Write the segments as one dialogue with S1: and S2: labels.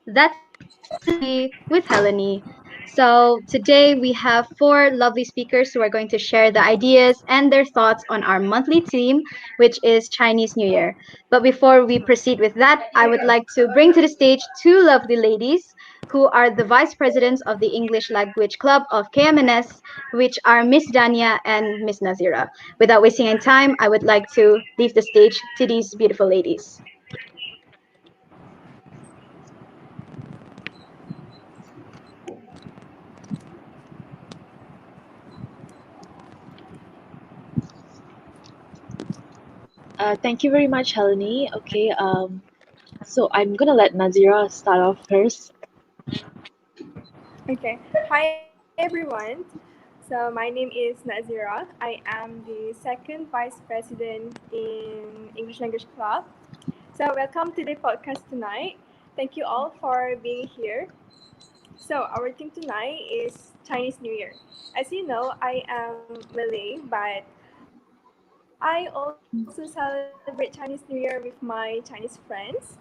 S1: That's Helennie with Helennie. So today we have four lovely speakers who are going to share the ideas and their thoughts on our monthly theme, which is Chinese New Year. But before we proceed with that, I would like to bring to the stage two lovely ladies who are the vice presidents of the English Language Club of KMNS, which are Miss Dania and Miss Nazira. Without wasting any time, I would like to leave the stage to these beautiful ladies.
S2: Thank you very much, Helennie. Okay, so I'm gonna let Nazira start off first.
S3: Okay. Hi everyone. So my name is Nazira. I am the second vice president in English Language Club. So welcome to the podcast tonight. Thank you all for being here. So our theme tonight is Chinese New Year. As you know, I am Malay, but I also celebrate Chinese New Year with my Chinese friends.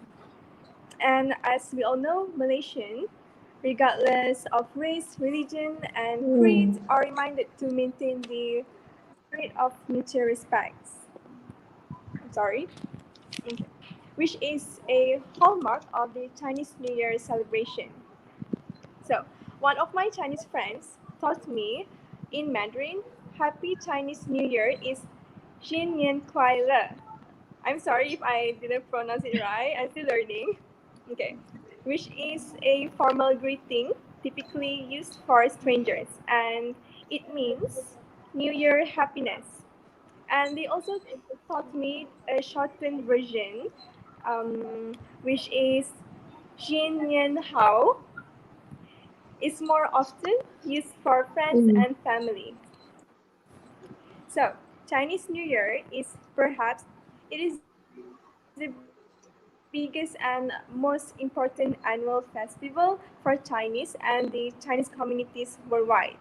S3: And as we all know, Malaysian, regardless of race, religion, and creed, are reminded to maintain the spirit of mutual respect. I'm sorry. Okay. Which is a hallmark of the Chinese New Year celebration. So, one of my Chinese friends taught me in Mandarin, Happy Chinese New Year is 新年快乐. I'm sorry if I didn't pronounce it right. I'm still learning. Okay. Which is a formal greeting typically used for strangers, and it means New Year happiness. And they also taught me a shortened version, which is 新年好. It's more often used for friends and family. So, Chinese New Year is perhaps it is the biggest and most important annual festival for Chinese and the Chinese communities worldwide.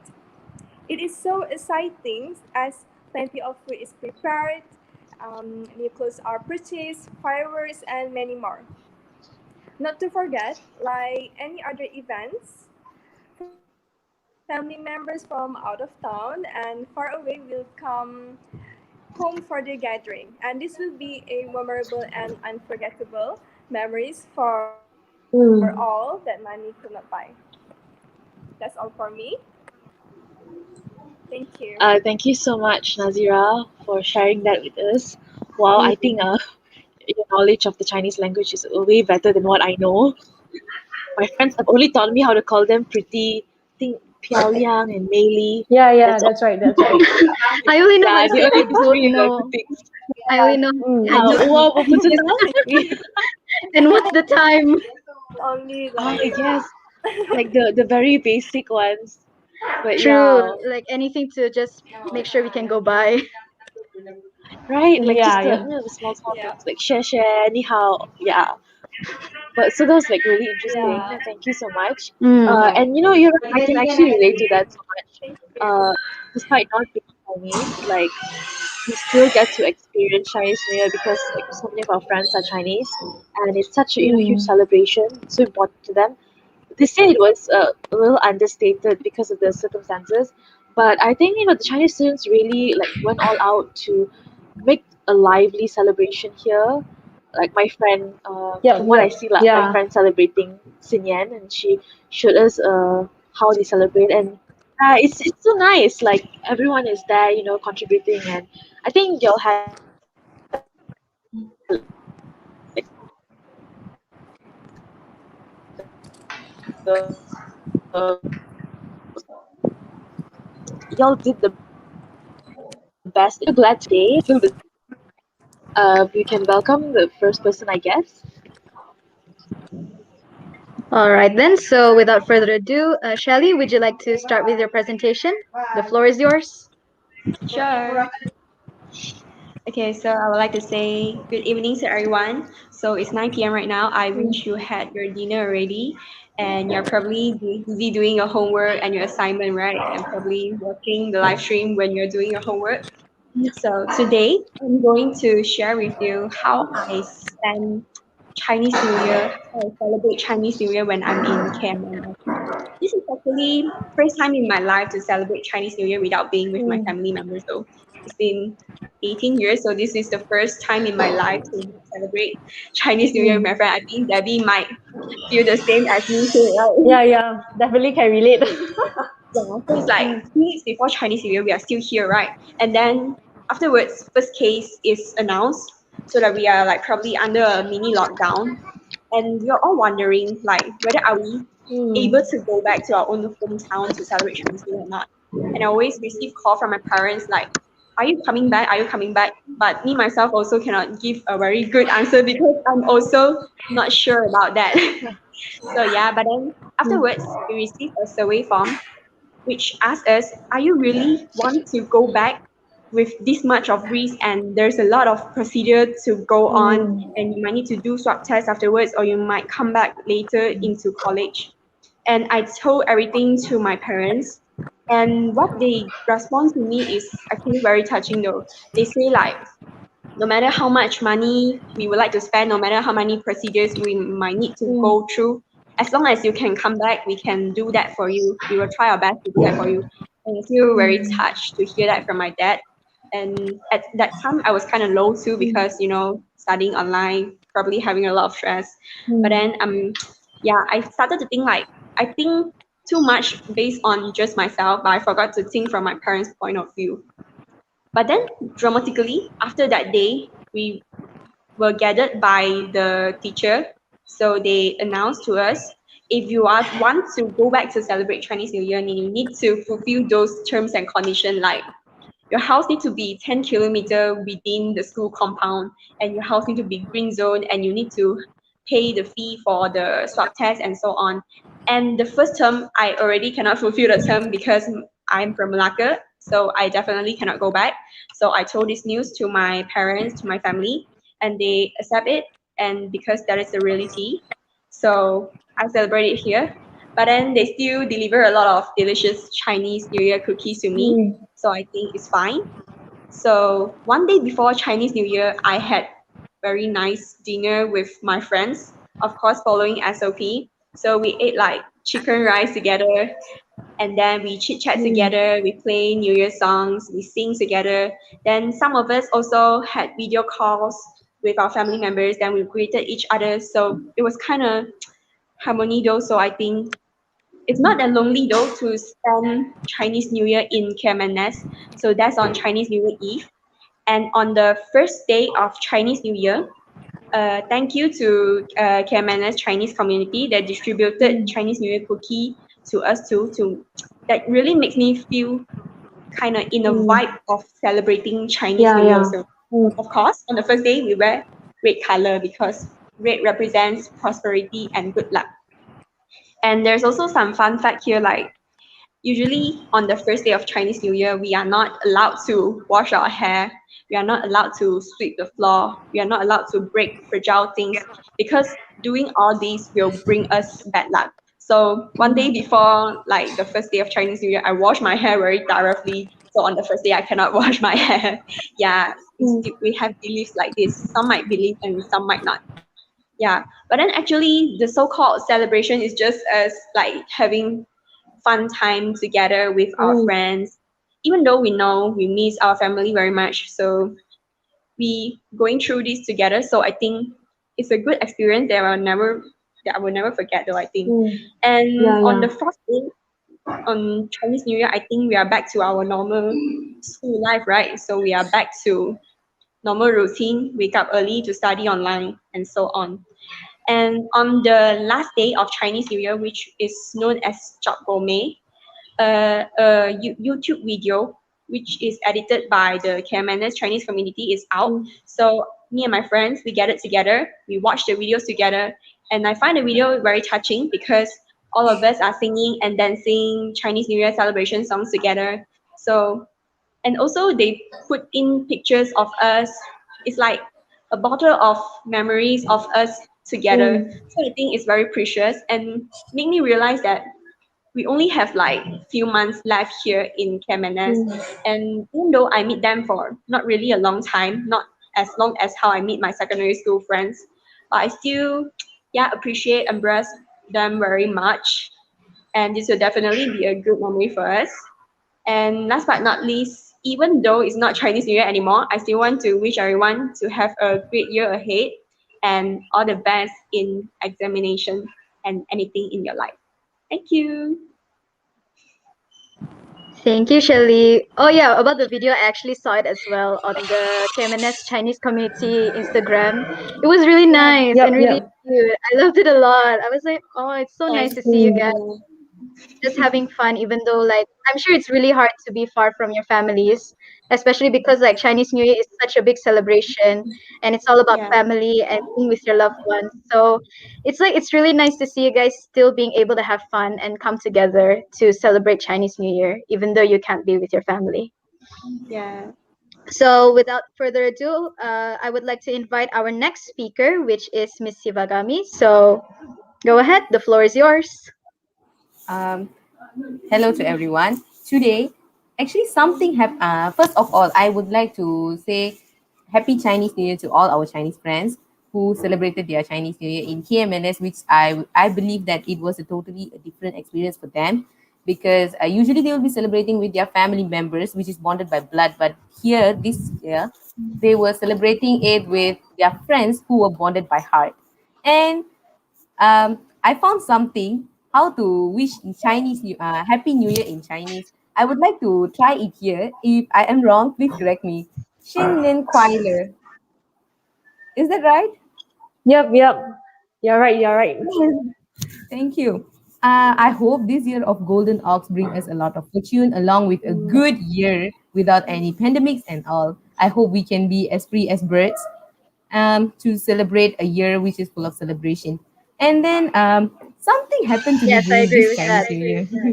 S3: It is so exciting as plenty of food is prepared, new clothes are purchased, fireworks, and many more. Not to forget, like any other events, family members from out of town and far away will come home for the gathering. And this will be a memorable and unforgettable memories for all that money could not buy. That's all for me. Thank you.
S2: Thank you so much, Nazira, for sharing that with us. Wow, I think your knowledge of the Chinese language is way better than what I know. My friends have only taught me how to call them pretty, think 漂亮 and 美丽.
S4: Yeah,
S2: That's all.
S4: that's right, that's right.
S1: I only know how
S2: Yeah,
S1: to
S2: they
S1: say
S2: only
S1: I
S2: teach
S1: told
S2: me
S1: you
S2: the
S1: know.
S2: good things.
S1: I only know I do.
S2: Wow, 我不知道.
S1: And what's the time?
S3: Only
S2: Ah,
S3: like
S2: yes, like the very basic ones. But
S1: True,
S2: yeah,
S1: like anything to just make sure we can go by.
S2: right, like just
S4: Yeah,
S2: the
S4: yeah.
S2: the small
S3: yeah.
S2: things like share, ni hao, yeah. But so that was like really interesting.
S3: Yeah.
S2: Thank you so much.
S1: Mm.
S2: And you know, you're right, I can actually relate to that so much.
S3: Thank you.
S2: Despite not being Chinese, like we still get to experience Chinese New Year because like so many of our friends are Chinese, and it's such a huge celebration, so important to them. They say it was a little understated because of the circumstances, but I think the Chinese students really like went all out to make a lively celebration here. Like my friend,
S4: Yep,
S2: from what I
S4: yep.
S2: see, like my
S4: Yeah.
S2: friend celebrating Xinyan, and she showed us how they celebrate, and it's so nice. Like everyone is there, contributing, and I think you'll have y'all did the best. If you're glad today, we can welcome the first person, I guess.
S1: All right then. So without further ado, Shelly, would you like to start with your presentation? The floor is yours.
S5: Sure. Okay, so I would like to say good evening to everyone. So it's 9 p.m. right now. I wish you had your dinner already and you're probably busy doing your homework and your assignment, right? And probably watching the live stream when you're doing your homework. So today I'm going to share with you how I spend Chinese New Year, how I celebrate Chinese New Year when I'm in camp. This is actually first time in my life to celebrate Chinese New Year without being with my family members. So it's been 18 years, so this is the first time in my life to celebrate Chinese New Year with my friend. I think Debbie might feel the same as me too, right?
S2: Yeah, yeah, definitely can relate.
S5: Yeah, so it's like 2 weeks before Chinese New Year, we are still here, right? And then afterwards, first case is announced, so that we are like probably under a mini lockdown, and we are all wondering like whether are we able to go back to our own hometown to celebrate Chinese New Year or not. And I always receive call from my parents like, "Are you coming back? Are you coming back?" But me myself also cannot give a very good answer because I'm also not sure about that. So yeah, but then afterwards we received a survey form which asks us, are you really want to go back with this much of risk and there's a lot of procedure to go on and you might need to do swab tests afterwards or you might come back later into college. And I told everything to my parents and what they respond to me is actually very touching though. They say like no matter how much money we would like to spend, no matter how many procedures we might need to go through, as long as you can come back, we can do that for you. We will try our best to do that for you. And I feel very touched to hear that from my dad. And at that time, I was kind of low too because, studying online, probably having a lot of stress. But then, yeah, I started to think like, I think too much based on just myself, but I forgot to think from my parents' point of view. But then, dramatically, after that day, we were gathered by the teacher. So they announced to us, if you want to go back to celebrate Chinese New Year, you need to fulfill those terms and conditions like your house need to be 10 kilometer within the school compound and your house need to be green zone and you need to pay the fee for the swab test and so on. And the first term, I already cannot fulfill the term because I'm from Malacca, so I definitely cannot go back. So I told this news to my parents, to my family, and they accept it. And because that is the reality, so I celebrate it here. But then they still deliver a lot of delicious Chinese New Year cookies to me. So I think it's fine. So one day before Chinese New Year, I had very nice dinner with my friends, of course following SOP. So we ate like chicken rice together and then we chit chat together, we play New Year songs, we sing together. Then some of us also had video calls with our family members, then we greeted each other. So it was kind of harmony though. So I think it's not that lonely though to spend Chinese New Year in KMNS. So that's on Chinese New Year Eve. And on the first day of Chinese New Year, thank you to KMNS Chinese community that distributed Chinese New Year cookie to us too. That really makes me feel kind of in a vibe of celebrating Chinese New Year. So of course, on the first day we wear red color because red represents prosperity and good luck. And there's also some fun fact here, like usually on the first day of Chinese New Year, we are not allowed to wash our hair. We are not allowed to sweep the floor. We are not allowed to break fragile things because doing all these will bring us bad luck. So one day before, like the first day of Chinese New Year, I wash my hair very thoroughly. So on the first day, I cannot wash my hair. Yeah, we have beliefs like this. Some might believe and some might not. Yeah, but then actually the so-called celebration is just us like having fun time together with our friends, even though we know we miss our family very much. So we going through this together. So I think it's a good experience that I will never forget though, I think. And on the fourth day, on Chinese New Year, I think we are back to our normal school life, right? So we are back to normal routine, wake up early to study online and so on. And on the last day of Chinese New Year, which is known as Chop Gourmet, a YouTube video which is edited by the KMNS Chinese community is out. So me and my friends, we gathered together, we watched the videos together, and I find the video very touching because all of us are singing and dancing Chinese New Year celebration songs together. So, and also they put in pictures of us. It's like a bottle of memories of us together. So I think it's very precious and make me realize that we only have like few months left here in KMNS. And even though I meet them for not really a long time, not as long as how I meet my secondary school friends, but I still, yeah, appreciate and bless them very much. And this will definitely be a good memory for us. And last but not least, even though it's not Chinese New Year anymore, I still want to wish everyone to have a great year ahead and all the best in examination and anything in your life. Thank you.
S1: Thank you, Shelly. Oh yeah, about the video, I actually saw it as well on the KMNS Chinese community Instagram. It was really nice
S2: Yep,
S1: and really
S2: yep.
S1: cute. I loved it a lot. I was like, oh, it's so nice
S5: Thank
S1: to see you guys
S5: you.
S1: just having fun, even though like I'm sure it's really hard to be far from your families, especially because like Chinese New Year is such a big celebration and it's all about
S5: Yeah,
S1: family and being with your loved ones. So it's like it's really nice to see you guys still being able to have fun and come together to celebrate Chinese New Year, even though you can't be with your family.
S5: yeah.
S1: So without further ado, I would like to invite our next speaker, which is Miss Sivagami. So go ahead, the floor is yours.
S4: Um, Hello to everyone. Today, actually, something happened. First of all, I would like to say Happy Chinese New Year to all our Chinese friends who celebrated their Chinese New Year in KMNS, which I believe that it was a totally different experience for them because usually they will be celebrating with their family members, which is bonded by blood. But here, this year, they were celebrating it with their friends who were bonded by heart. And I found something how to wish in Chinese Happy New Year in Chinese. I would like to try it here. If I am wrong, please correct me. 新年快乐. Is that right?
S2: Yep, yep. You're right, you're right.
S4: Thank you. I hope this year of Golden Ox bring us a lot of fortune along with a good year without any pandemics and all. I hope we can be as free as birds to celebrate a year which is full of celebration. And then something happened to me
S1: Yes, I
S4: during
S1: agree
S4: this
S1: with that.
S4: Chinese New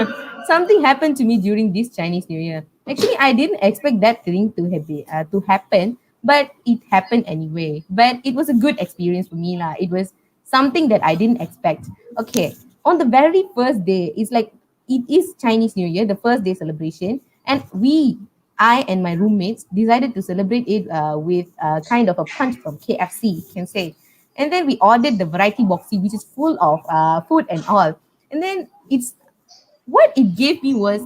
S4: Year. Something happened to me during this Chinese New Year. Actually, I didn't expect that thing to happen, but it happened anyway. But it was a good experience for me, lah. It was something that I didn't expect. Okay, on the very first day, it's like it is Chinese New Year, the first day celebration, and I and my roommates decided to celebrate it with kind of a punch from KFC, you can say. And then we ordered the variety boxy, which is full of food and all. And then it's what it gave me was,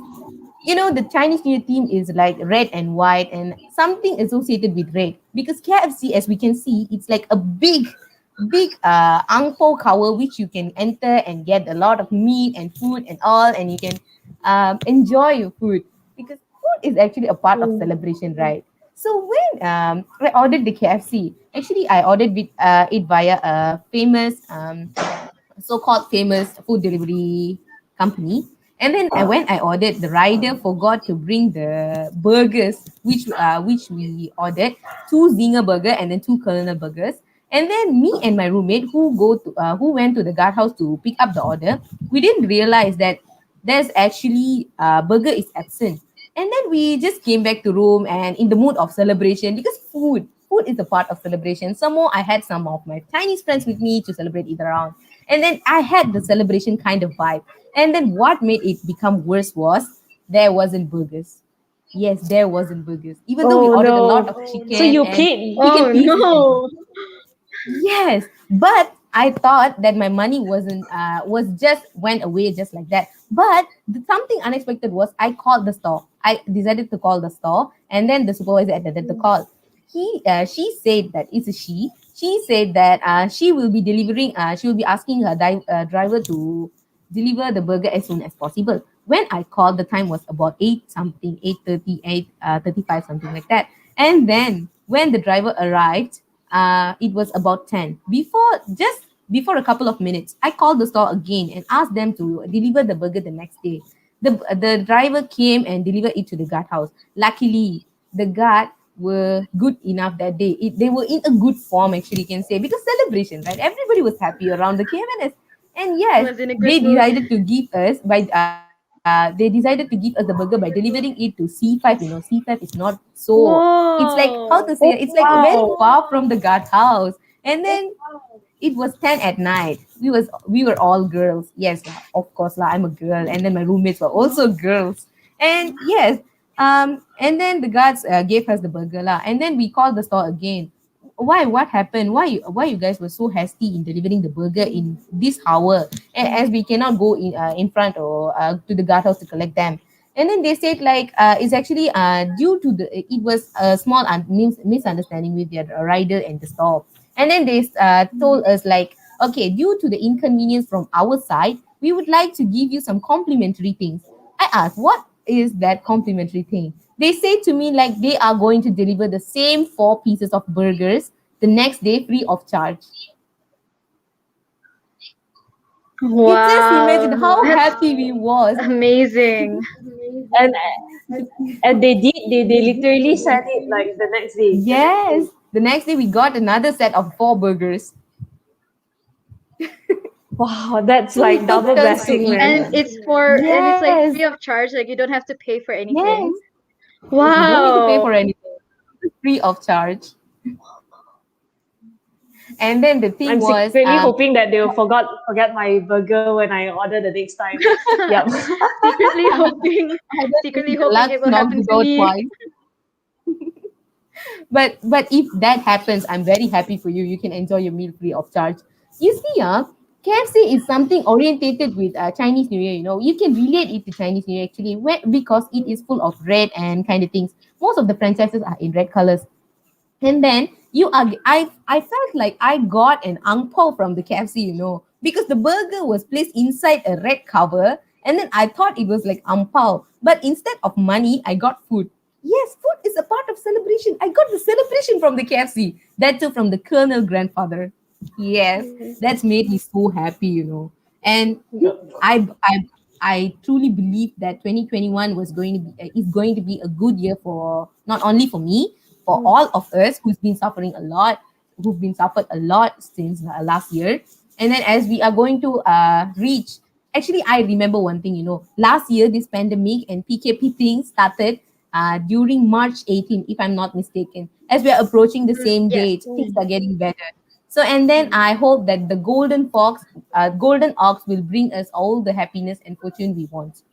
S4: the Chinese New Year theme is like red and white and something associated with red because KFC, as we can see, it's like a big ang po cover which you can enter and get a lot of meat and food and all, and you can enjoy your food because food is actually a part of celebration, right? So when I ordered the KFC, actually I ordered it via a famous so-called famous food delivery company. And then when I ordered, the rider forgot to bring the burgers, which we ordered, two Zinger burger and then two Colonel burgers. And then me and my roommate who went to the guardhouse to pick up the order, we didn't realize that there's actually burger is absent. And then we just came back to room and in the mood of celebration because food is a part of celebration. Some more, I had some of my Chinese friends with me to celebrate it around. And then I had the celebration kind of vibe. And then what made it become worse was there wasn't burgers. Yes, there wasn't burgers. Even though we
S2: Oh
S4: ordered a lot
S2: no.
S4: of
S2: So
S4: chicken
S2: you
S4: and
S2: paid.
S4: chicken
S1: Oh
S4: pieces and all.
S1: no.
S4: Yes, but I thought that my money wasn't was just went away just like that. But something unexpected was I called the store. I decided to call the store, and then the supervisor attended the call. She said that it's a she. She said that she will be delivering. She will be asking her driver to deliver the burger as soon as possible. When I called, the time was about 8 something, 8:30, 8:35, something like that. And then when the driver arrived, it was about 10. Before a couple of minutes, I called the store again and asked them to deliver the burger the next day. The driver came and delivered it to the guard house. Luckily, the guard were good enough that day. They were in a good form, actually, you can say, because celebration, right? Everybody was happy around the KMNS. And yes,
S1: Was in a good
S4: they
S1: mood.
S4: decided to give us the burger by delivering it to C5. C5 is not so, it's like how to say, it's
S1: Whoa.
S4: like very
S2: Wow.
S4: far from the guard house. And then it was 10 at night. We were all girls. Yes, lah, of course lah, I'm a girl. And then my roommates were also girls. And yes, and then the guards gave us the burger lah. And then we called the store again. why, what happened, why you guys were so hasty in delivering the burger in this hour, as we cannot go in front or to the guardhouse to collect them. And then they said like it's actually due to the it was a small misunderstanding with their rider and the store. And then they told us like, okay, due to the inconvenience from our side, we would like to give you some complimentary things. I asked, what is that complimentary thing? They say to me like they are going to deliver the same 4 pieces of burgers the next day free of charge. You just imagine
S1: Wow,
S4: how
S1: that's
S4: happy we was.
S1: amazing.
S2: And they literally said it like the next day.
S4: Yes. The next day we got another set of 4 burgers.
S2: Wow, that's
S4: So we
S2: like
S4: took
S2: double
S4: turns to
S2: blessing,
S4: eat.
S2: man.
S1: And it's like
S4: Yes.
S1: free of charge, like you don't have to pay for anything.
S4: Yes. Yes, we don't need to pay
S1: Wow.
S4: for anything. It's free of charge. And then the thing
S2: I'm
S4: was,
S2: secretly hoping that they'll forget my burger when I order the next time. Yep.
S1: secretly hoping,
S4: I don't
S1: secretly
S4: think the
S1: hoping
S4: luck
S1: it will
S4: knocked
S1: happen
S4: the
S1: to
S4: door
S1: me.
S4: twice. But if that happens, I'm very happy for you. You can enjoy your meal free of charge. You see, KFC is something orientated with Chinese New Year. You know, you can relate it to Chinese New Year actually, because it is full of red and kind of things. Most of the franchises are in red colors. And then I felt like I got an ang pao from the KFC, because the burger was placed inside a red cover, and then I thought it was like ang pao, but instead of money, I got food. Yes, food is a part of celebration. I got the celebration from the KFC, that too from the Colonel grandfather. Yes, that's made me so happy. And I I I truly believe that 2021 was going to be is going to be a good year for not only for me, for all of us who've been suffered a lot since last year. And then as we are going to reach, actually I remember one thing, last year this pandemic and PKP thing started during March 18, if I'm not mistaken. As we are approaching the same
S1: Yes.
S4: date, things are getting better. So, and then I hope that the golden ox will bring us all the happiness and fortune we want.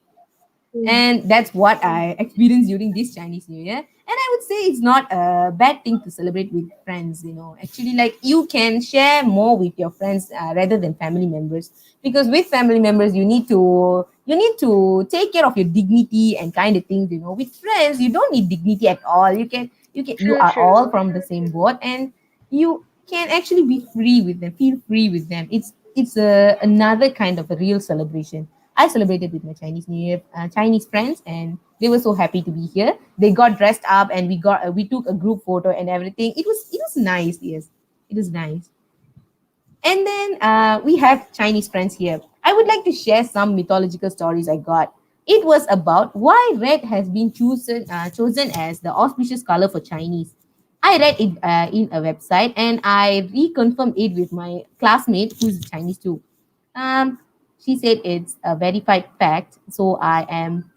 S4: And that's what I experienced during this Chinese New Year. And I would say it's not a bad thing to celebrate with friends. Actually, like you can share more with your friends rather than family members, because with family members you need to take care of your dignity and kind of things. With friends, you don't need dignity at all. You
S1: True,
S4: are all
S1: true.
S4: from the same boat, and you can actually be free with them, feel free with them. It's another kind of a real celebration. I celebrated with my Chinese New Year, Chinese friends, and they were so happy to be here. They got dressed up, and we took a group photo and everything. It was nice. Yes, it was nice. And then we have Chinese friends here. I would like to share some mythological stories I got. It was about why red has been chosen as the auspicious color for Chinese. I read it in a website, and I reconfirmed it with my classmate who's Chinese too. Um, she said it's a verified fact, so I'm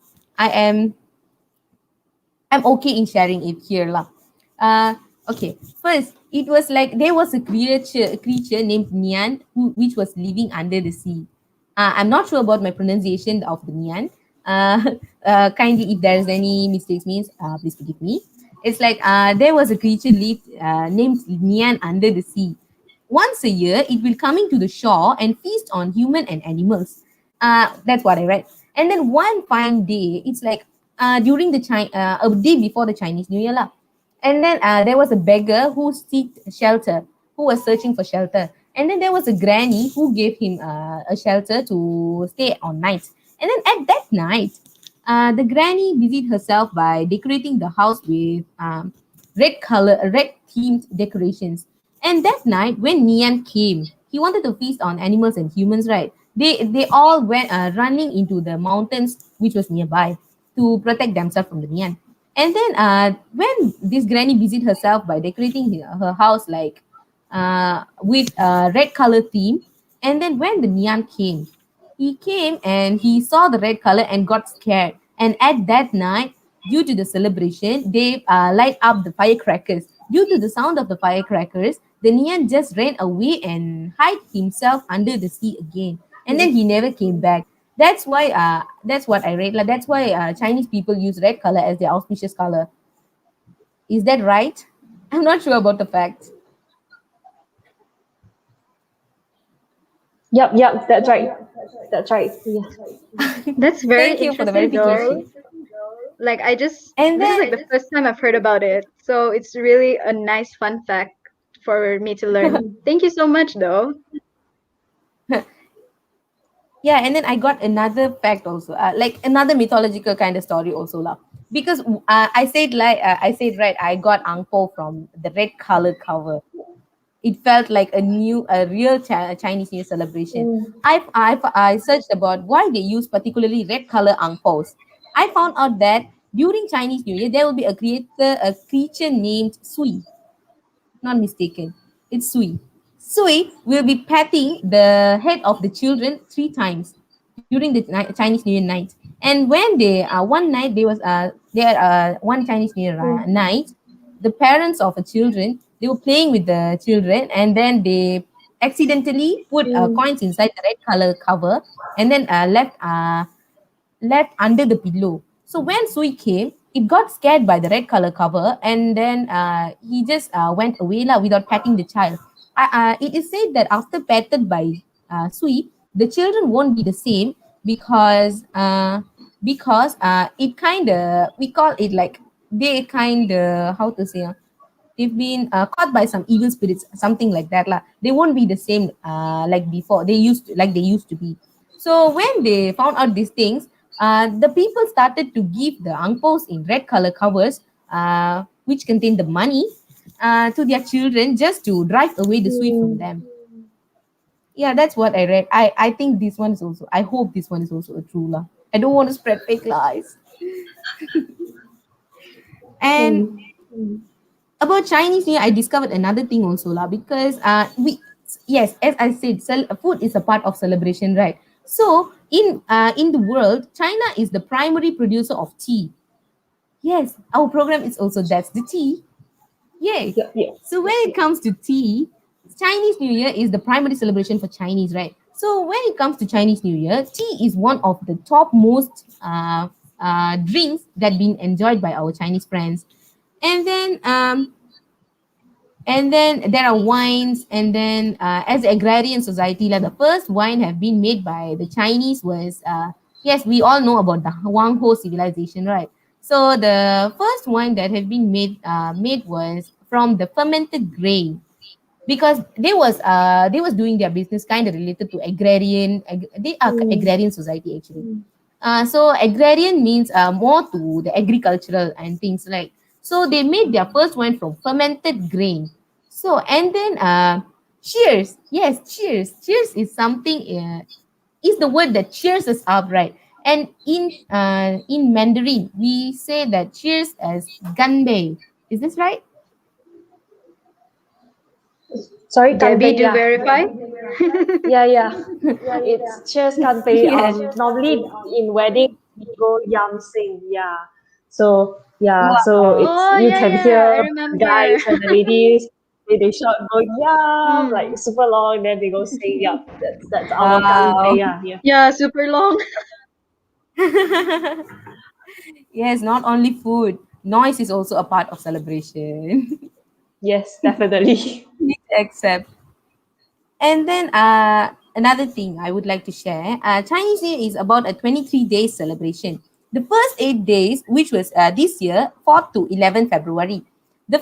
S4: okay in sharing it here lah. Okay. First, it was like there was a creature named Nian which was living under the sea. I'm not sure about my pronunciation of the Nian. Kindly, if there's any mistakes, means please forgive me. It's like there was a creature named Nian under the sea. Once a year, it will come into the shore and feast on human and animals. That's what I read. And then one fine day, it's like during a day before the Chinese New Year lah. And then there was a beggar who sought shelter, who was searching for shelter. And then there was a granny who gave him a shelter to stay on night. And then at that night, the granny busied herself by decorating the house with red themed decorations. And that night, when Nian came, he wanted to feast on animals and humans, right? They all went running into the mountains, which was nearby, to protect themselves from the Nian. And then when this granny busied herself by decorating her house like with a red color theme, and then when the Nian came, he came and he saw the red color and got scared. And at that night, due to the celebration, they light up the firecrackers. Due to the sound of the firecrackers, the Nian just ran away and hid himself under the sea again. And then he never came back. That's what I read. Like that's why Chinese people use red color as their auspicious color. Is that right? I'm not sure about the facts.
S2: Yep, that's right. That's right. Yeah.
S1: That's very
S4: Thank you for the
S1: interesting, though.
S4: verification.
S1: Like,
S4: And
S1: this is
S4: then
S1: like the first time I've heard about it. So it's really a nice fun fact for me to learn. Thank you so much, though.
S4: yeah, and then I got another fact also, like another mythological kind of story also lah. Because I said right, I got angpo from the red color cover. It felt like a real Chinese New Year celebration. I searched about why they use particularly red color angpos. I found out that during Chinese New Year there will be a creature named Sui. Not mistaken, it's Sui. Sui will be patting the head of the children 3 times during the Chinese New Year night. And when they one night there one Chinese New Year night, the parents of the children, they were playing with the children, and then they accidentally put coins inside the red color cover, and then left under the pillow. So when Sui came, it got scared by the red color cover, and then he just went away lah without patting the child. It is said that after patted by Sui, the children won't be the same because it kind of, we call it like, they kind of, how to say, they've been caught by some evil spirits, something like that lah. They won't be the same like before, they used to be. So when they found out these things, the people started to give the angpos in red color covers, which contain the money, to their children, just to drive away the sweet from them. Yeah, that's what I read. I think this one is also, I hope this one is also a true lah. I don't want to spread fake lies. And about Chinese New Year, I discovered another thing also lah, because yes, as I said, food is a part of celebration, right? So in the world, China is the primary producer of tea. Yes, our program is also, that's the tea. Yay!
S2: Yeah.
S4: So when it comes to tea, Chinese New Year is the primary celebration for Chinese, right? So when it comes to Chinese New Year, tea is one of the top most drinks that been enjoyed by our Chinese friends. And then there are wines, and then as agrarian society, like the first wine have been made by the Chinese was yes, we all know about the Wang Ho civilization, right? So the first wine that had been made was from the fermented grain, because they was doing their business kind of related to they are agrarian society actually. So agrarian means more to the agricultural and things like. So they made their first wine from fermented grain. So and then cheers, yes, cheers is something, is the word that cheers us up, right? And in Mandarin we say that cheers as ganbei. Is this right?
S2: Sorry,
S1: Debbie,
S2: Kanpei,
S1: do
S2: yeah.
S1: verify.
S2: Yeah. It's cheers Kanpei.
S4: Yes.
S2: Normally in wedding we go yam sing. Yeah. So yeah, so it's,
S1: Oh,
S2: you
S1: yeah,
S2: can
S1: yeah, I
S2: hear the
S1: remember.
S2: guys and the ladies, they shout go yam
S1: Hmm.
S2: like super long, then they go sing yam. That's our Kanpei.
S4: Wow.
S2: Yeah.
S1: Yeah, super long.
S4: Yes, not only food, noise is also a part of celebration.
S2: Yes, definitely.
S4: Please accept. And then another thing I would like to share, Chinese New Year is about a 23-day celebration. The first 8 days, which was this year, 4th to 11th February. The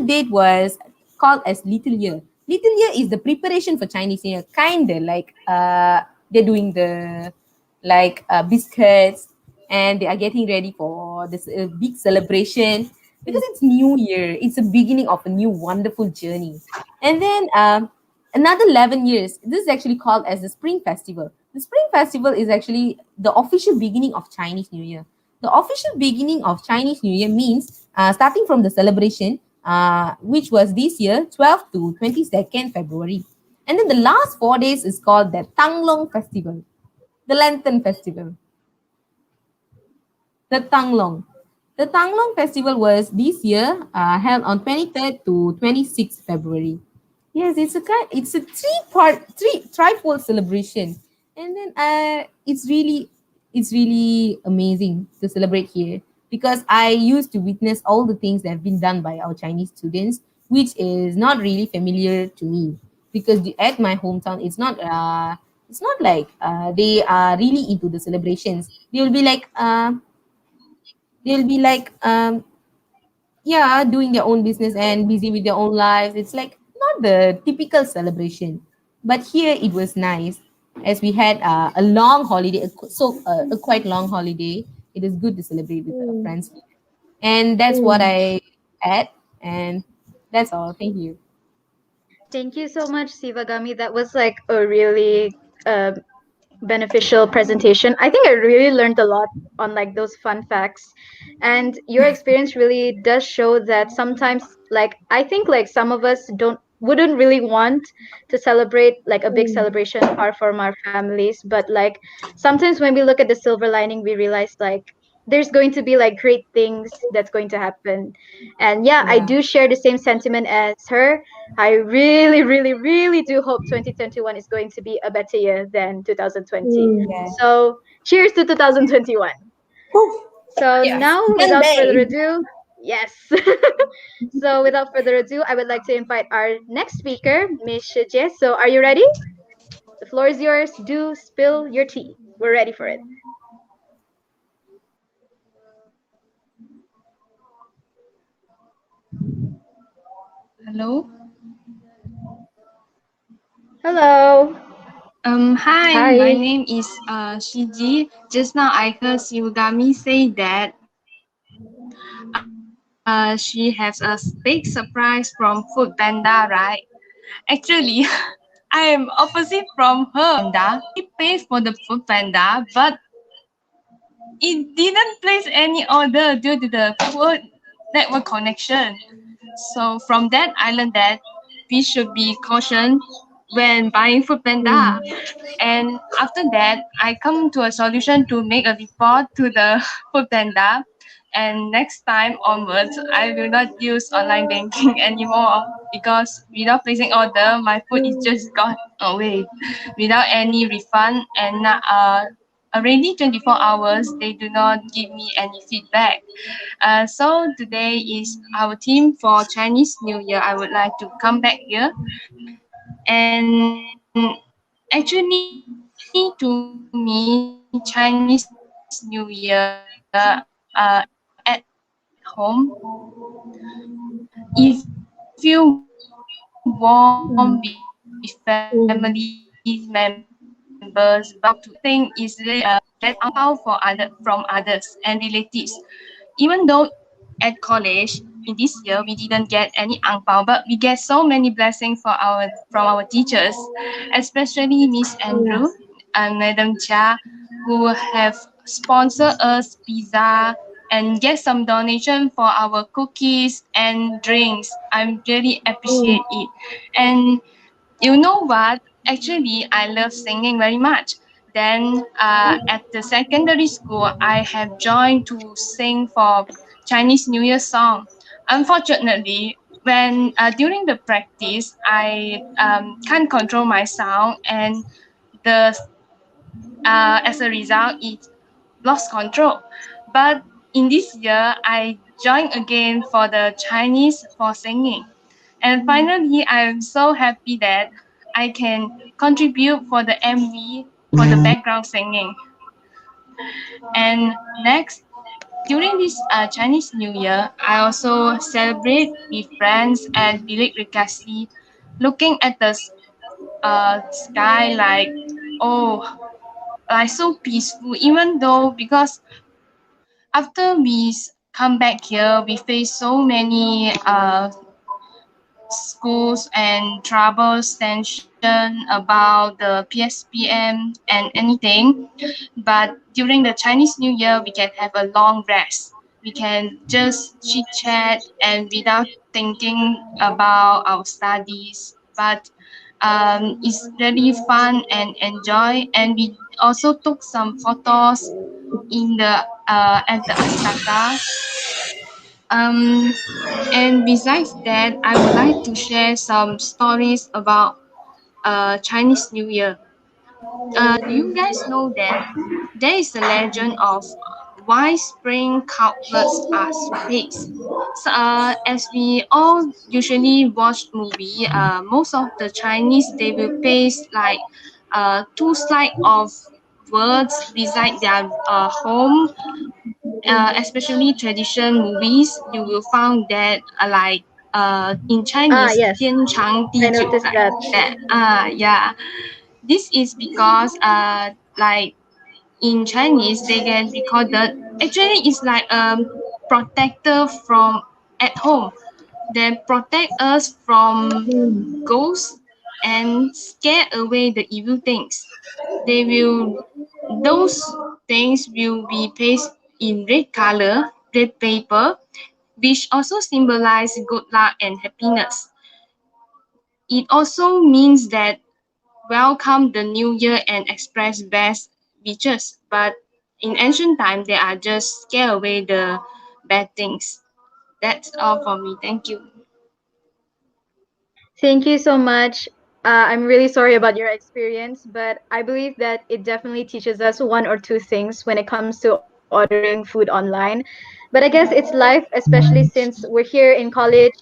S4: date was called as Little Year. Little Year is the preparation for Chinese New Year, kind of like they're doing the biscuits, and they are getting ready for this big celebration, because it's New Year. It's the beginning of a new wonderful journey. And then another 11 years, this is actually called as the Spring Festival. The Spring Festival is actually the official beginning of Chinese New Year. The official beginning of Chinese New Year means starting from the celebration, which was this year, 12th to 22nd February. And then the last 4 days is called the Tanglong Festival, the Lantern Festival, the Tanglong. The Tanglong Festival was this year held on 23rd to 26th February. Yes, it's a trifold celebration, and then it's really amazing to celebrate here, because I used to witness all the things that have been done by our Chinese students, which is not really familiar to me, because at my hometown it's not like they are really into the celebrations. They'll be like yeah, doing their own business and busy with their own lives. It's like not the typical celebration. But here it was nice as we had a long holiday, a quite long holiday. It is good to celebrate with friends, and that's what I had, and that's all. Thank you.
S1: Thank you so much, Sivagami. That was like a really beneficial presentation. I think I really learned a lot on like those fun facts. And your experience really does show that sometimes like I think like some of us don't wouldn't really want to celebrate like a big celebration or from our families, but like sometimes when we look at the silver lining we realize like there's going to be like great things that's going to happen. And yeah, I
S4: Yeah.
S1: do share the same sentiment as her. I really, really, really do hope 2021 is going to be a better year than 2020.
S4: Yeah.
S1: So, cheers to 2021. So,
S4: Yes.
S1: now
S4: Young
S1: without further
S4: day.
S1: ado, yes. So, without further ado, I would like to invite our next speaker, Miss Shije. So, are you ready? The floor is yours. Do spill your tea. We're ready for it.
S6: Hello.
S1: Hello.
S6: Hi, my
S2: Hi.
S6: name is Shiji. Just now I heard Shivagami say that she has a big surprise from Food Panda, right? Actually, I am opposite from her. Panda. He paid for the Food Panda, but it didn't place any order due to the poor network connection. So from that, I learned that we should be caution when buying Food Panda. And after that, I come to a solution to make a report to the Food Panda. And next time onwards, I will not use online banking anymore because without placing order, my food is just gone away without any refund. And already 24 hours, they do not give me any feedback. So today is our theme for Chinese New Year. I would like to come back here and actually, to me, Chinese New Year at home it feel warm with family members. But thing is really get angpao from others and relatives. Even though at college in this year we didn't get any angpao, but we get so many blessings from our teachers, especially Miss Andrew and Madam Chia, who have sponsored us pizza and get some donation for our cookies and drinks. I'm really appreciate it. And you know what? Actually, I love singing very much. Then at the secondary school, I have joined to sing for Chinese New Year song. Unfortunately, when during the practice, I can't control my sound, and the as a result, it lost control. But in this year, I joined again for the Chinese for singing. And finally, I'm so happy that I can contribute for the MV for the background singing. And next, during this Chinese New Year, I also celebrate with friends and bilik rekasi, looking at the sky like, oh, like so peaceful. Even though because after we come back here, we face so many schools and troubles, tension about the PSPM and anything. But during the Chinese New Year, we can have a long rest. We can just chit chat and without thinking about our studies. But it's really fun and enjoy. And we also took some photos in the at the Astaka. Um, and besides that, I would like to share some stories about Chinese New Year. Do you guys know that there is a legend of while spraying countless sprays. So, as we all usually watch movie, most of the Chinese they will paste like two slide of words beside their home, especially tradition movies. You will find that like in
S1: Ah,
S6: Chinese,
S1: yes,
S6: 天长地
S1: I
S6: 久
S1: noticed
S6: like
S1: that.
S6: that. Yeah. This is because like in Chinese they can be called the actually it's like protector from at home. They protect us from ghosts and scare away the evil things. They will those things will be pasted in red color, red paper, which also symbolize good luck and happiness. It also means that welcome the new year and express best wishes. But in ancient time, they are just scare away the bad things. That's all for me. Thank you.
S1: Thank you so much. I'm really sorry about your experience, but I believe that it definitely teaches us one or two things when it comes to ordering food online. But I guess it's life, especially since we're here in college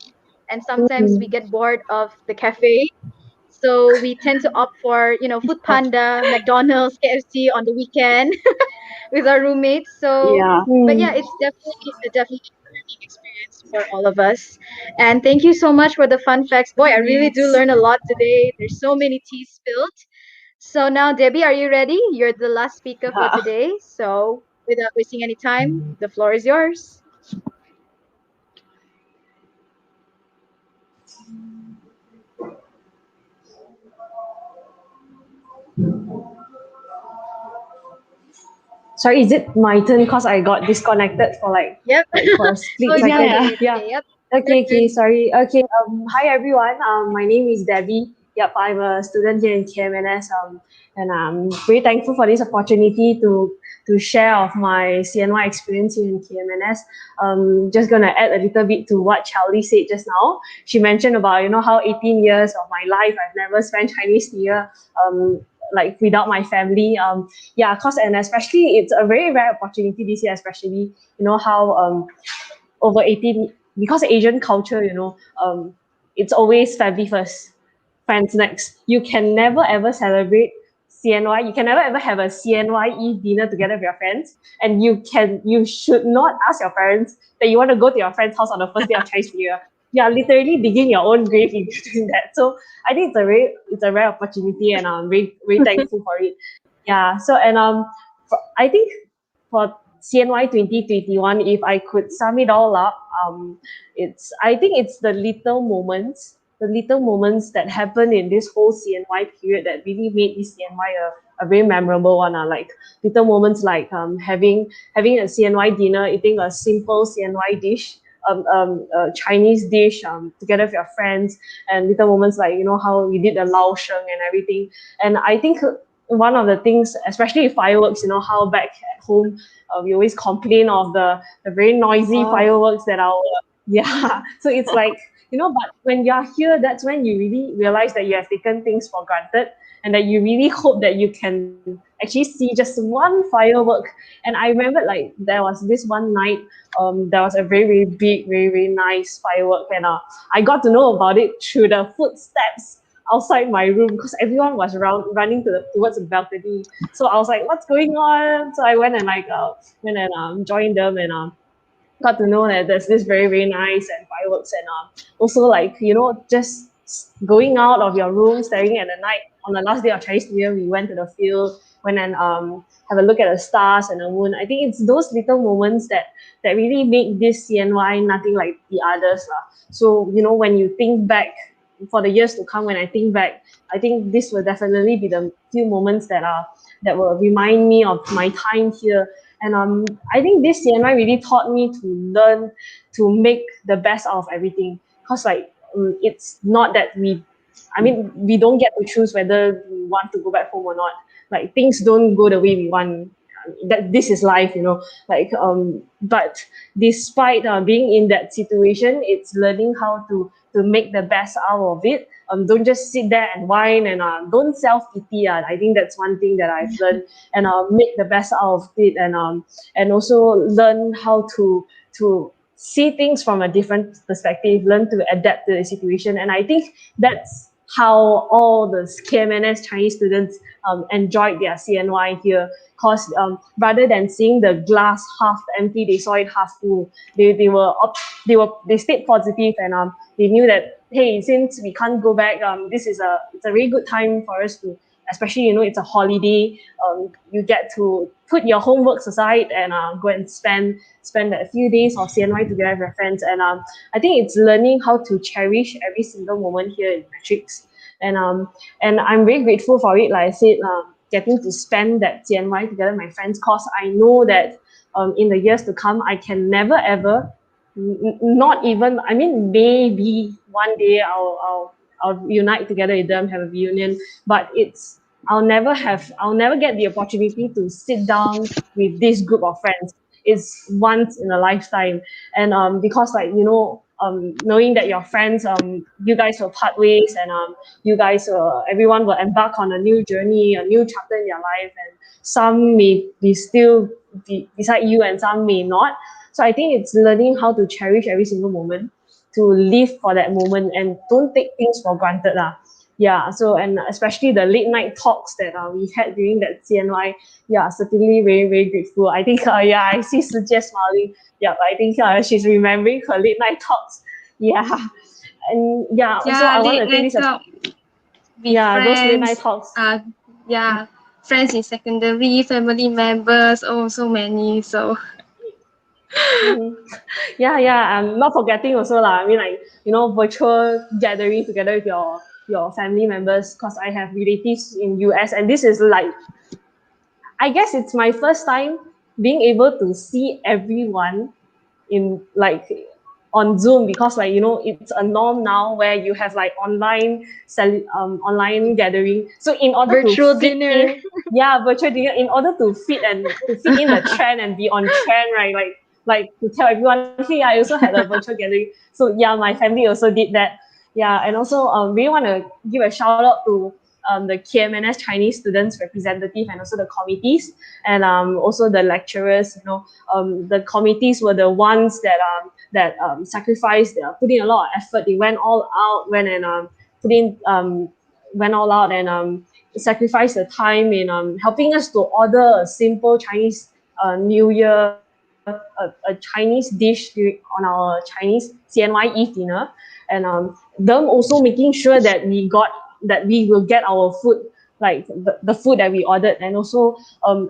S1: and sometimes we get bored of the cafe. So we tend to opt for, Food Panda, McDonald's, KFC on the weekend with our roommates. So,
S2: Yeah.
S1: but yeah, it's definitely a learning experience for all of us. And thank you so much for the fun facts. Boy, I really do
S6: Yes.
S1: learn a lot today. There's so many teas spilled. So now, Debbie, are you ready? You're the last speaker for today. So without wasting any time, the floor is yours.
S2: Sorry, is it my turn? Cause I got disconnected for
S1: Yep.
S2: for a split
S1: Oh, it's
S2: second.
S1: okay. It's
S2: Yeah.
S1: okay. Yep. Your
S2: Okay, okay,
S1: turn.
S2: sorry. Okay, hi everyone. My name is Debbie. Yep, I'm a student here in KMNS. And I'm very thankful for this opportunity to share of my CNY experience here in KMNS. Just gonna add a little bit to what Charlie said just now. She mentioned about how 18 years of my life I've never spent Chinese New Year like without my family. Yeah, cause and especially it's a very rare opportunity this year, especially how over 18 because Asian culture, it's always family first, friends next. You can never ever celebrate CNY. You can never ever have a CNY dinner together with your friends, and you should not ask your parents that you want to go to your friend's house on the first day of Chinese New Year. You are literally digging your own grave in doing that. So I think it's a rare opportunity, and I'm very thankful for it. Yeah. So and I think for CNY 2021, if I could sum it all up, I think it's the little moments that happen in this whole CNY period that really made this CNY a very memorable one. Like little moments like having a CNY dinner, eating a simple CNY dish, a Chinese dish together with your friends, and little moments like how we did the lao sheng and everything. And I think one of the things, especially fireworks, how back at home we always complain of the very noisy fireworks that our yeah. So it's like but when you're here, that's when you really realize that you have taken things for granted, and that you really hope that you can actually see just one firework. And I remember like there was this one night, there was a very very big, very very nice firework, and I got to know about it through the footsteps outside my room because everyone was running towards the balcony. So I was like, "What's going on?" So I went and went and joined them, and got to know that there's this very very nice and fireworks, and also like just going out of your room, staring at the night. On the last day of Chinese New Year, we went to the field, went and have a look at the stars and the moon. I think it's those little moments that really make this CNY nothing like the others lah. So when you think back for the years to come, when I think back, I think this will definitely be the few moments that will remind me of my time here. And I think this CNY really taught me to learn to make the best out of everything. Cause like it's not that we don't get to choose whether we want to go back home or not. Like things don't go the way we want. that this is life, but despite being in that situation, it's learning how to make the best out of it. Don't just sit there and whine, and don't self-pity. I think that's one thing that I've learned, and make the best out of it, and also learn how to see things from a different perspective, learn to adapt to the situation. And I think that's how all the KMNS Chinese students enjoyed their CNY here. Because rather than seeing the glass half empty, they saw it half full. They stayed positive, and they knew that, hey, since we can't go back, it's a really good time for us to, especially, it's a holiday. You get to put your homeworks aside and go and spend a few days of CNY together with your friends. And I think it's learning how to cherish every single moment here in Matrix. And I'm very grateful for it. Like I said, getting to spend that CNY together with my friends, cause I know that in the years to come, I can never ever, not even, I mean, maybe one day I'll unite together with them, have a reunion, but I'll never get the opportunity to sit down with this group of friends. It's once in a lifetime. And because, knowing that your friends, you guys will part ways, and you guys everyone will embark on a new journey, a new chapter in your life, and some may be still beside you and some may not. So I think it's learning how to cherish every single moment, to live for that moment, and don't take things for granted lah. Yeah, so, and especially the late night talks that we had during that CNY, yeah, certainly very, very grateful. I think, I see Sujie smiling. Yeah, I think she's remembering her late night talks. Yeah, and yeah, so I want to take this as, those late night talks.
S6: Friends in secondary, family members, oh, so many. So
S2: I'm not forgetting also lah. I mean, virtual gathering together with your family members, because I have relatives in US, and this is like, I guess it's my first time being able to see everyone in on Zoom, because it's a norm now where you have online gathering. So in order
S1: Virtual
S2: to fit
S1: dinner.
S2: in, virtual dinner, in order to fit in the trend and be on trend, right? Like to tell everyone, hey, I also had a virtual gathering. So my family also did that. Yeah, and also we want to give a shout out to the KMNS Chinese students representative, and also the committees, and also the lecturers. The committees were the ones that sacrificed, put in a lot of effort. They went all out, went all out, and sacrificed the time in helping us to order a simple Chinese New Year, a Chinese dish on our Chinese CNY Eve dinner, and them also making sure that we will get our food, like the food that we ordered. And also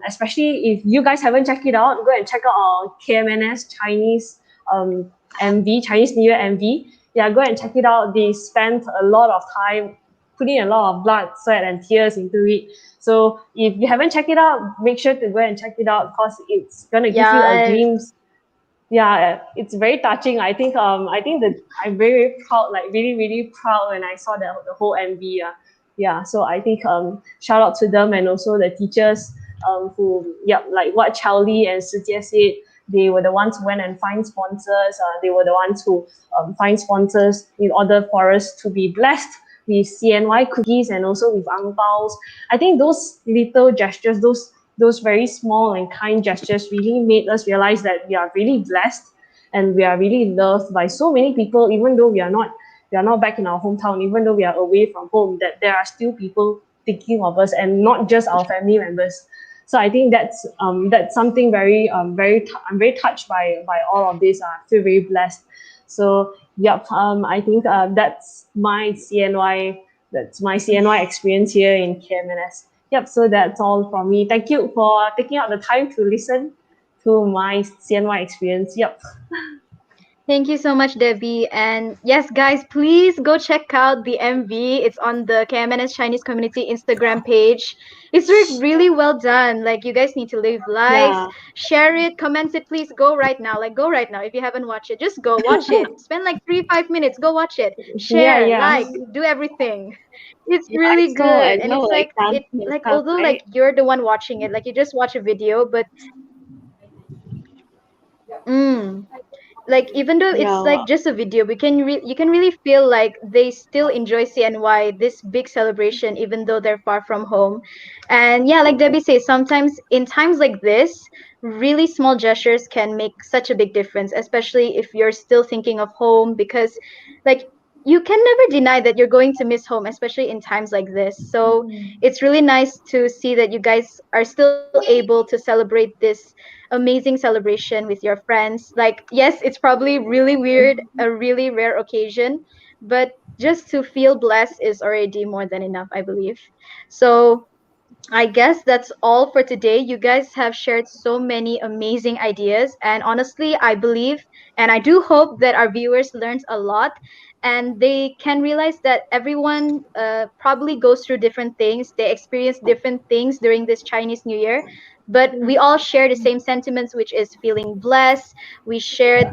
S2: especially if you guys haven't checked it out, go and check out our KMNS Chinese MV, Chinese New Year MV. Yeah, go and check it out. They spent a lot of time, putting a lot of blood, sweat, and tears into it. So if you haven't checked it out, make sure to go and check it out, because it's gonna give you a glimpse. Yeah, it's very touching. I think that I'm very, very proud, like really, really proud when I saw the whole MV. So I think shout out to them, and also the teachers who, like what Charlie and Sujie said, they were the ones who went and find sponsors. They were the ones who find sponsors in order for us to be blessed with CNY cookies, and also with ang baos. I think those little gestures, those very small and kind gestures, really made us realize that we are really blessed, and we are really loved by so many people. Even though we are not back in our hometown, even though we are away from home, that there are still people thinking of us, and not just our family members. So I think that's something very I'm very touched by all of this. I feel very blessed. So I think that's my CNY experience here in KMNS. So that's all from me. Thank you for taking out the time to listen to my CNY experience.
S1: Thank you so much, Debbie. And yes, guys, please go check out the MV. It's on the KMNS Chinese Community Instagram page. It's really well done. Like, you guys need to leave likes,
S2: Yeah,
S1: share it, comment it. Please go right now. Like, go right now. If you haven't watched it, just go watch it. Spend like 3, 5 minutes. Go watch it.
S7: Yeah,
S1: Share,
S7: yeah.
S1: like, do everything. It's
S2: yeah.
S1: really
S2: I
S1: good, and
S2: saw
S1: it's
S2: like
S1: like it
S2: dancing and
S1: like
S2: stuff,
S1: although like
S2: right?
S1: you're the one watching it, like you just watch a video, but mm, like even though it's
S2: Yeah,
S1: like just a video, you can really feel like they still enjoy CNY, this big celebration, even though they're far from home. And yeah, like Debbie says, sometimes in times like this, really small gestures can make such a big difference, especially if you're still thinking of home, because like you can never deny that you're going to miss home, especially in times like this. So it's really nice to see that you guys are still able to celebrate this amazing celebration with your friends. Like, yes, it's probably really weird, a really rare occasion, but just to feel blessed is already more than enough, I believe. So, I guess that's all for today. You guys have shared so many amazing ideas, and honestly, I believe and I do hope that our viewers learned a lot and they can realize that everyone probably goes through different things. They experience different things during this Chinese New Year, but we all share the same sentiments, which is feeling blessed. We share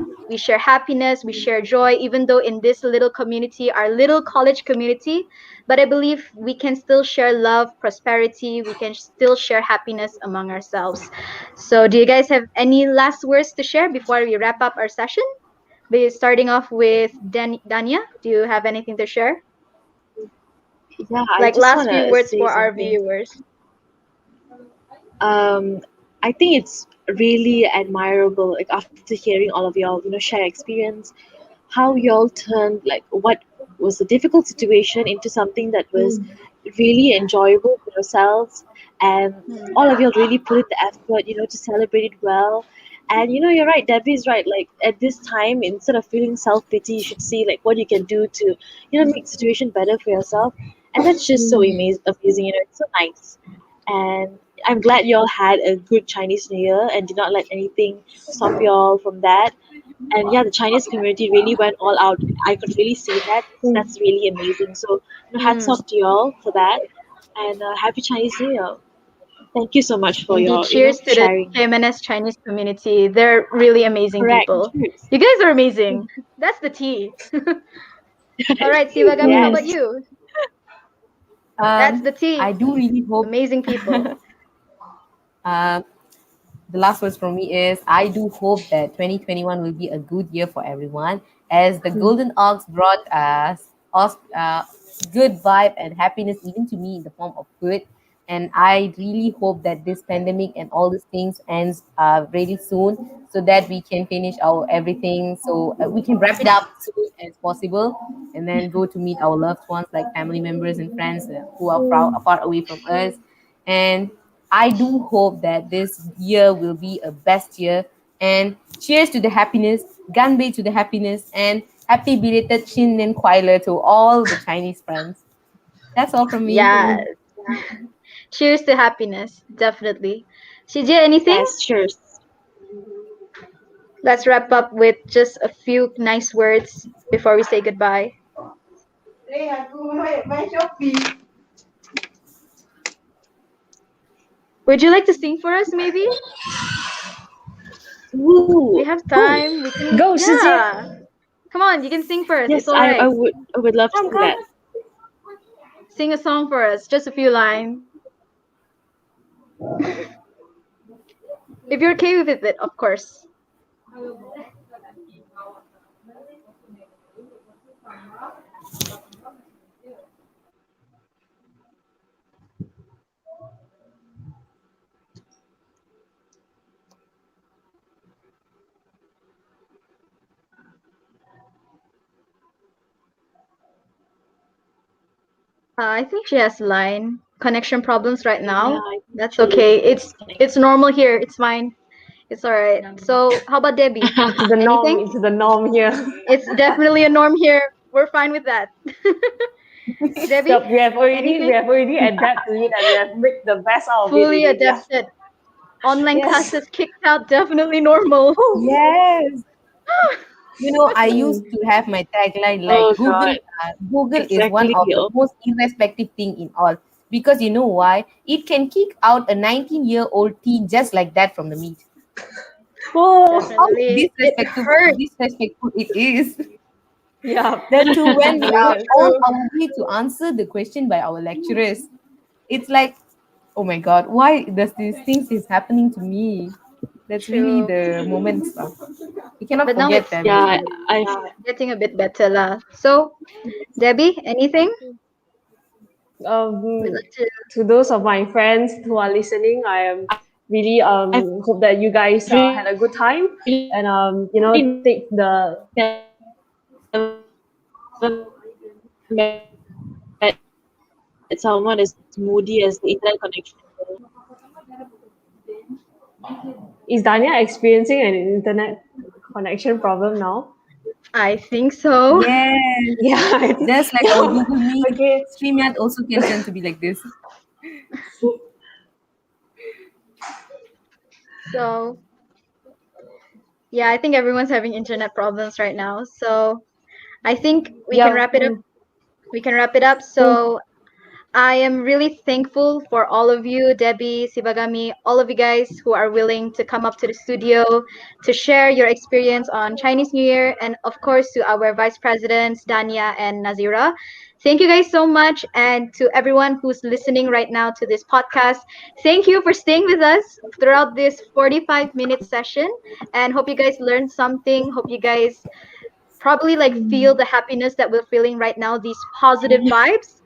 S1: happiness, we share joy, even though in this little community, our little college community, but I believe we can still share love, prosperity, we can still share happiness among ourselves. So, do you guys have any last words to share before we wrap up our session? Starting off with Dania, do you have anything to share?
S2: yeah. I
S1: Like
S2: just
S1: last
S2: wanna
S1: few words
S2: say
S1: for our
S2: something.
S1: viewers.
S2: Um, I think it's really admirable, like after hearing all of y'all, share experience, how y'all turned like what was a difficult situation into something that was really enjoyable for yourselves, and all of y'all really put in the effort, to celebrate it well. And you're right, Debbie is right. Like at this time, instead of feeling self pity, you should see like what you can do to, make the situation better for yourself. And that's just so amazing. It's so nice. And I'm glad y'all had a good Chinese New Year and did not let anything stop y'all from that. And yeah, the Chinese community really went all out. I could really see that. That's really amazing. So, hats
S1: Mm.
S2: off to y'all for that. And happy Chinese New Year. Thank you so much for
S1: Indeed,
S2: your,
S1: cheers to the
S2: sharing.
S1: KMNS Chinese community. They're really amazing
S2: Correct.
S1: people.
S2: Cheers.
S1: You guys are amazing. That's the tea. All right, Sivagami, how about
S2: Yes.
S1: you? That's
S4: Um,
S1: the
S4: I
S1: tea.
S4: do really hope.
S1: Amazing people.
S4: uh, the last words from me is I do hope that 2021 will be a good year for everyone, as the Golden Ox brought us good vibe and happiness even to me in the form of food. And I really hope that this pandemic and all these things ends really soon, so that we can finish our everything, so we can wrap it up soon as possible, and then go to meet our loved ones like family members and friends who are far away from us. And I do hope that this year will be a best year. And cheers to the happiness, ganbei to the happiness, and happy belated Chin and Kuai to all the Chinese friends. That's all from me.
S1: Yes. Cheers to happiness. Definitely. CJ, anything?
S2: Yes. Cheers.
S1: Let's wrap up with just a few nice words before we say goodbye. Would you like to sing for us, maybe?
S2: Woo.
S1: We have
S2: Oh,
S1: time. We can,
S7: Go, Shijie.
S1: yeah. Come on, you can sing for us. It's
S2: yes.
S1: all
S2: I
S1: right.
S2: would. I would love to
S7: Come,
S2: do
S7: come.
S2: that.
S1: Sing a song for us, just a few lines. If you're okay with it, of course. I think she has line connection problems right
S2: Yeah.
S1: now.
S2: I think
S1: That's
S2: she
S1: okay.
S2: is
S1: It's
S2: connected.
S1: normal here. It's fine. It's all right. So, how about Debbie?
S7: It's the norm.
S1: Anything?
S7: It's the norm here.
S1: It's definitely a norm here. We're fine with that. Debbie,
S7: So we
S1: anything?
S7: have already adapted to it and we have made the best out of it
S1: Fully
S7: already. Yeah.
S1: adapted. Online
S7: Yes.
S1: classes kicked out, definitely normal.
S7: Yes.
S4: I used to have my tagline like
S2: Oh
S4: Google.
S2: God,
S4: Google is one
S2: exactly.
S4: of the most irrespective thing in all, because you know why? It can kick out a 19-year-old teen just like that from the meet.
S7: Oh,
S4: How
S1: Definitely. It
S4: disrespectful
S1: hurts.
S4: disrespectful it is.
S7: yeah.
S4: That too when we are
S7: That's
S4: on
S7: true.
S4: our way to answer the question by our lecturers. It's like, oh my god, why does these things is happening to me? That's really
S1: True.
S4: the moment stuff. You cannot
S1: But now
S4: forget
S1: it's
S4: them
S2: Yeah,
S4: actually.
S2: I
S1: getting a bit better lah. So, Debbie, anything we'd
S7: Um,
S1: like to?
S7: to those of my friends who are listening, I am really
S2: I
S7: hope that you guys
S2: really
S7: had a good time and
S2: never
S7: take the
S2: met someone as moody as the internet connection.
S7: is Dania experiencing an internet connection problem now?
S1: I think so.
S4: Yes.
S7: Yeah, I think
S4: Just like our
S7: yeah.
S4: Google Meet,
S7: Okay.
S4: StreamYard also can turn to be like this.
S1: So, yeah, I think everyone's having internet problems right now. So, I think we can
S7: Yeah.
S1: wrap it up. We can wrap it up. So, I am really thankful for all of you, Debbie, Sibagami, all of you guys who are willing to come up to the studio to share your experience on Chinese New Year, and of course to our vice presidents, Dania and Nazira. Thank you guys so much. And to everyone who's listening right now to this podcast, thank you for staying with us throughout this 45-minute session. And hope you guys learned something. Hope you guys probably like feel the happiness that we're feeling right now, these positive vibes.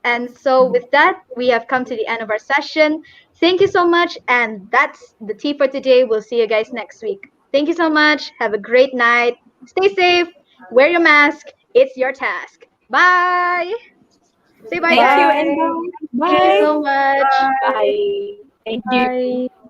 S1: And so, with that, we have come to the end of our session. Thank you so much. And that's the tea for today. We'll see you guys next week. Thank you so much. Have a great night. Stay safe. Wear your mask. It's your task. Bye. Say bye,
S4: Thank you
S1: guys.
S4: and
S7: Bye.
S4: bye.
S1: Thank you
S4: Bye.
S1: so much.
S2: Bye. Thank you.
S7: Bye.